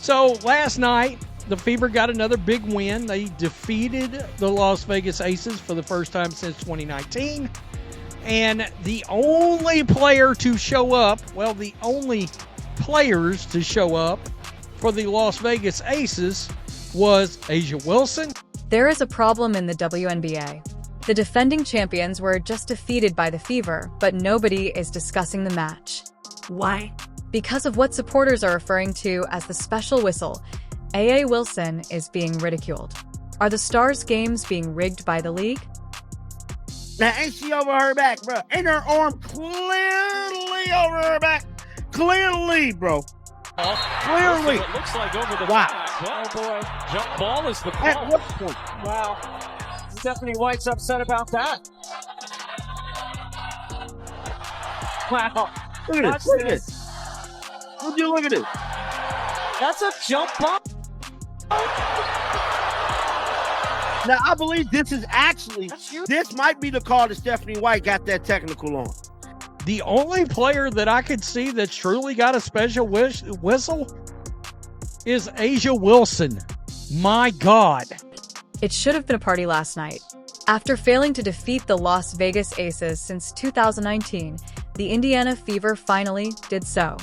So last night, the Fever got another big win. They defeated the Las Vegas Aces for the first time since 2019. And the only player to show up, well, the only players to show up for the Las Vegas Aces was A'ja Wilson. There is a problem in the WNBA. The defending champions were just defeated by the Fever, but nobody is discussing the match. Why? Because of what supporters are referring to as the special whistle. A'ja Wilson is being ridiculed. Are the Stars' games being rigged by the league? Now, ain't she over her back, bro? Ain't her arm clearly over her back? Clearly, bro. Clearly. It looks like over the wow. top. Oh, boy. Jump ball is the call. At what point? Wow. Stephanie White's upset about that. Wow. Look at this. Look at this. Would you look at this? That's a jump ball. Now, I believe this might be the call that Stephanie White got that technical on. The only player that I could see that truly got a special whistle is A'ja Wilson. My God. It should have been a party last night. After failing to defeat the Las Vegas Aces since 2019, the Indiana Fever finally did so.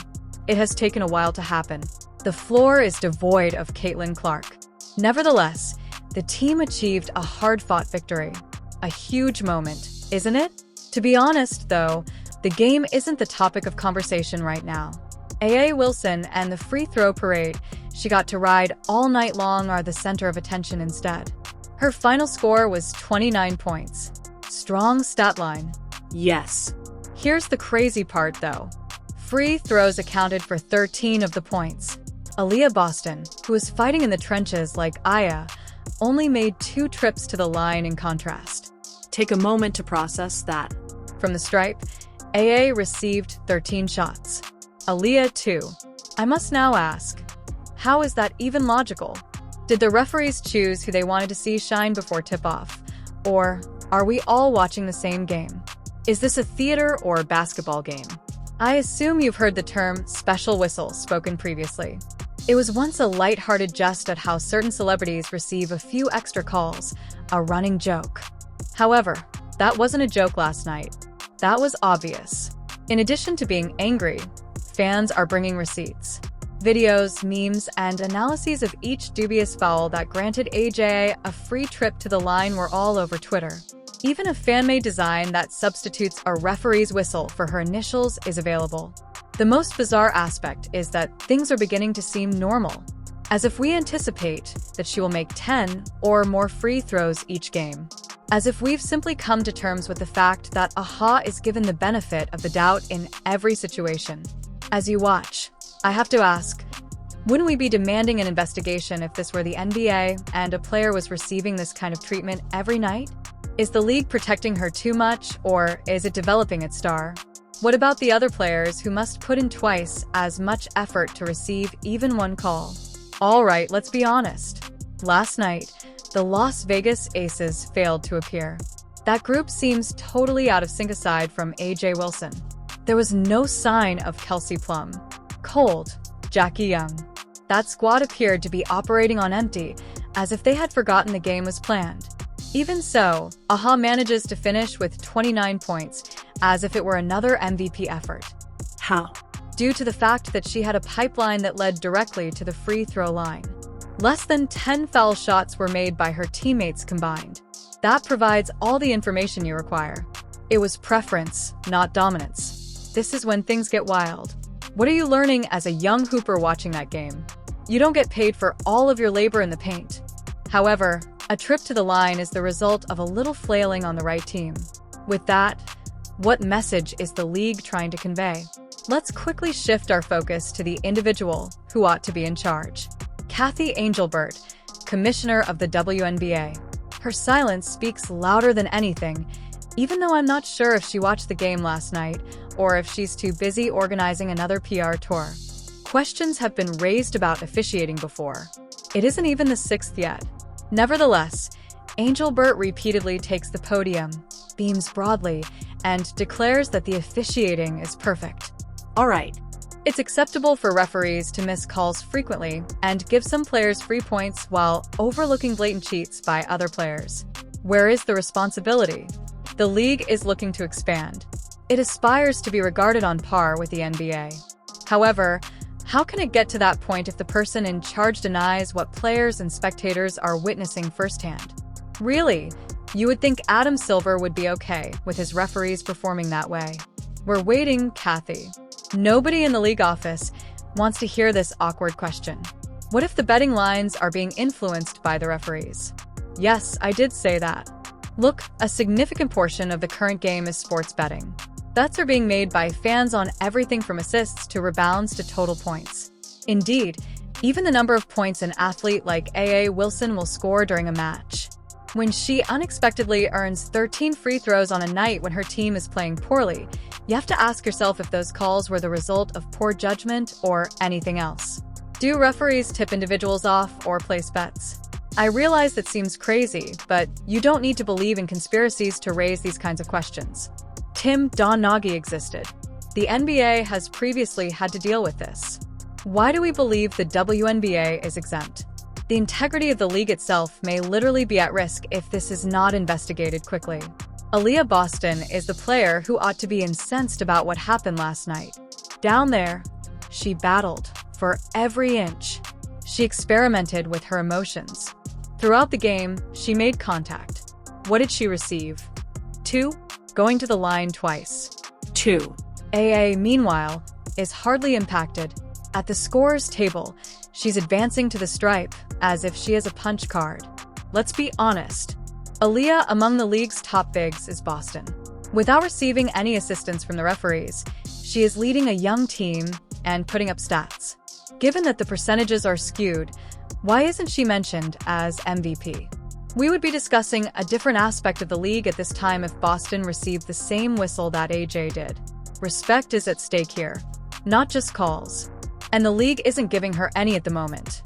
It has taken a while to happen. The floor is devoid of Caitlin Clark. Nevertheless, the team achieved a hard-fought victory. A huge moment, isn't it? To be honest, though, the game isn't the topic of conversation right now. A'ja Wilson and the free throw parade she got to ride all night long are the center of attention instead. Her final score was 29 points. Strong stat line. Yes. Here's the crazy part, though. Free throws accounted for 13 of the points. Aaliyah Boston, who was fighting in the trenches like Aya, only made 2 trips to the line in contrast. Take a moment to process that. From the stripe, AA received 13 shots. Aaliyah 2. I must now ask, how is that even logical? Did the referees choose who they wanted to see shine before tip-off? Or are we all watching the same game? Is this a theater or basketball game? I assume you've heard the term special whistle spoken previously. It was once a light-hearted jest at how certain celebrities receive a few extra calls, a running joke. However, that wasn't a joke last night. That was obvious. In addition to being angry, fans are bringing receipts. Videos, memes, and analyses of each dubious foul that granted AJ a free trip to the line were all over Twitter. Even a fan-made design that substitutes a referee's whistle for her initials is available. The most bizarre aspect is that things are beginning to seem normal, as if we anticipate that she will make 10 or more free throws each game. As if we've simply come to terms with the fact that AHA is given the benefit of the doubt in every situation. As you watch, I have to ask, wouldn't we be demanding an investigation if this were the NBA and a player was receiving this kind of treatment every night? Is the league protecting her too much, or is it developing its star? What about the other players who must put in twice as much effort to receive even one call? All right, let's be honest. Last night, the Las Vegas Aces failed to appear. That group seems totally out of sync aside from A'ja Wilson. There was no sign of Kelsey Plum, Cold, Jackie Young. That squad appeared to be operating on empty, as if they had forgotten the game was planned. Even so, AHA manages to finish with 29 points, as if it were another MVP effort. How? Due to the fact that she had a pipeline that led directly to the free throw line. Less than 10 foul shots were made by her teammates combined. That provides all the information you require. It was preference, not dominance. This is when things get wild. What are you learning as a young hooper watching that game? You don't get paid for all of your labor in the paint. However, a trip to the line is the result of a little flailing on the right team. With that, what message is the league trying to convey? Let's quickly shift our focus to the individual who ought to be in charge. Kathy Angelbert, Commissioner of the WNBA. Her silence speaks louder than anything, even though I'm not sure if she watched the game last night or if she's too busy organizing another PR tour. Questions have been raised about officiating before. It isn't even the 6th yet. Nevertheless, Angelbert repeatedly takes the podium, beams broadly, and declares that the officiating is perfect. All right, It's acceptable for referees to miss calls frequently and give some players free points while overlooking blatant cheats by other players. Where is the responsibility? The league is looking to expand. It aspires to be regarded on par with the NBA. However, how can it get to that point if the person in charge denies what players and spectators are witnessing firsthand? Really, you would think Adam Silver would be okay with his referees performing that way. We're waiting, Kathy. Nobody in the league office wants to hear this awkward question. What if the betting lines are being influenced by the referees? Yes, I did say that. Look, a significant portion of the current game is sports betting. Bets are being made by fans on everything from assists to rebounds to total points. Indeed, even the number of points an athlete like A.A. Wilson will score during a match. When she unexpectedly earns 13 free throws on a night when her team is playing poorly, you have to ask yourself if those calls were the result of poor judgment or anything else. Do referees tip individuals off or place bets? I realize that seems crazy, but you don't need to believe in conspiracies to raise these kinds of questions. Tim Donaghy existed. The NBA has previously had to deal with this. Why do we believe the WNBA is exempt? The integrity of the league itself may literally be at risk if this is not investigated quickly. Aaliyah Boston is the player who ought to be incensed about what happened last night. Down there, she battled for every inch. She experimented with her emotions. Throughout the game, she made contact. What did she receive? 2. Going to the line twice. 2. A.A., meanwhile, is hardly impacted. At the scorer's table, she's advancing to the stripe as if she is a punch card. Let's be honest. Aaliyah, among the league's top bigs, is Boston. Without receiving any assistance from the referees, she is leading a young team and putting up stats. Given that the percentages are skewed, why isn't she mentioned as MVP? We would be discussing a different aspect of the league at this time if Boston received the same whistle that AJ did. Respect is at stake here, not just calls. And the league isn't giving her any at the moment.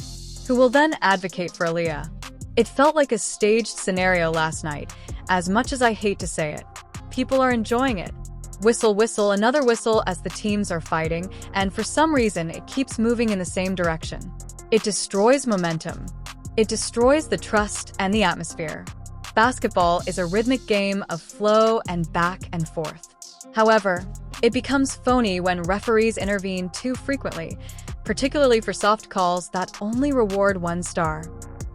Who will then advocate for Aaliyah? It felt like a staged scenario last night, as much as I hate to say it. People are enjoying it. Whistle, whistle, another whistle as the teams are fighting, and for some reason it keeps moving in the same direction. It destroys momentum. It destroys the trust and the atmosphere. Basketball is a rhythmic game of flow and back and forth. However, it becomes phony when referees intervene too frequently, particularly for soft calls that only reward one star.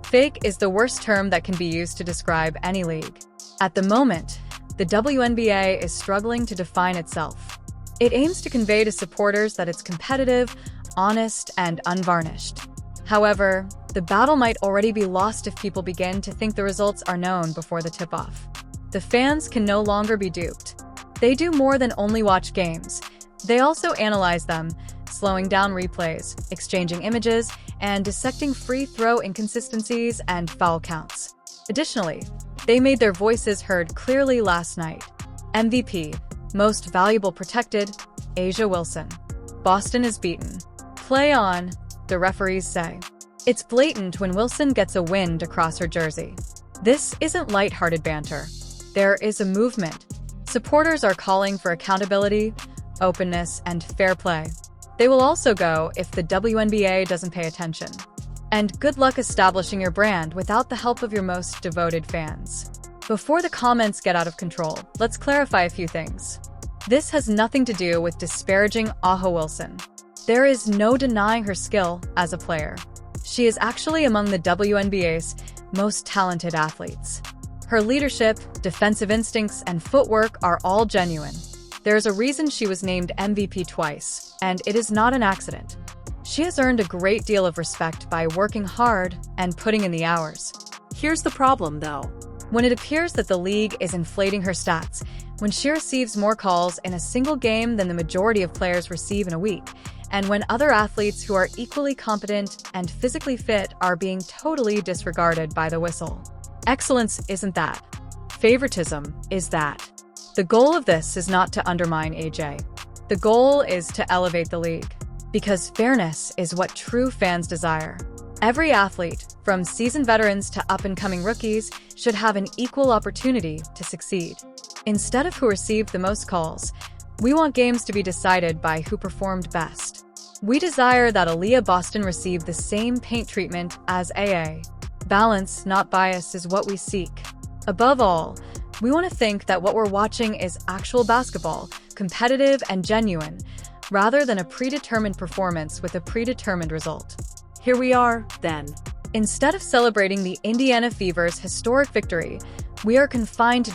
Fake is the worst term that can be used to describe any league. At the moment, the WNBA is struggling to define itself. It aims to convey to supporters that it's competitive, honest, and unvarnished. However, the battle might already be lost if people begin to think the results are known before the tip-off. The fans can no longer be duped. They do more than only watch games. They also analyze them, slowing down replays, exchanging images, and dissecting free throw inconsistencies and foul counts. Additionally, they made their voices heard clearly last night. MVP, most valuable protected, A'ja Wilson. Boston is beaten. Play on, the referees say. It's blatant when Wilson gets a wind across her jersey. This isn't lighthearted banter. There is a movement. Supporters are calling for accountability, openness, and fair play. They will also go if the WNBA doesn't pay attention. And good luck establishing your brand without the help of your most devoted fans. Before the comments get out of control, let's clarify a few things. This has nothing to do with disparaging A'ja Wilson. There is no denying her skill as a player. She is actually among the WNBA's most talented athletes. Her leadership, defensive instincts, and footwork are all genuine. There is a reason she was named MVP twice, and it is not an accident. She has earned a great deal of respect by working hard and putting in the hours. Here's the problem, though. When it appears that the league is inflating her stats, when she receives more calls in a single game than the majority of players receive in a week, and when other athletes who are equally competent and physically fit are being totally disregarded by the whistle. Excellence isn't that. Favoritism is that. The goal of this is not to undermine AJ. The goal is to elevate the league. Because fairness is what true fans desire. Every athlete, from seasoned veterans to up-and-coming rookies, should have an equal opportunity to succeed. Instead of who received the most calls, we want games to be decided by who performed best. We desire that Aaliyah Boston receive the same paint treatment as AA. Balance, not bias, is what we seek. Above all, we want to think that what we're watching is actual basketball, competitive and genuine, rather than a predetermined performance with a predetermined result. Here we are, then. Instead of celebrating the Indiana Fever's historic victory, we are confined to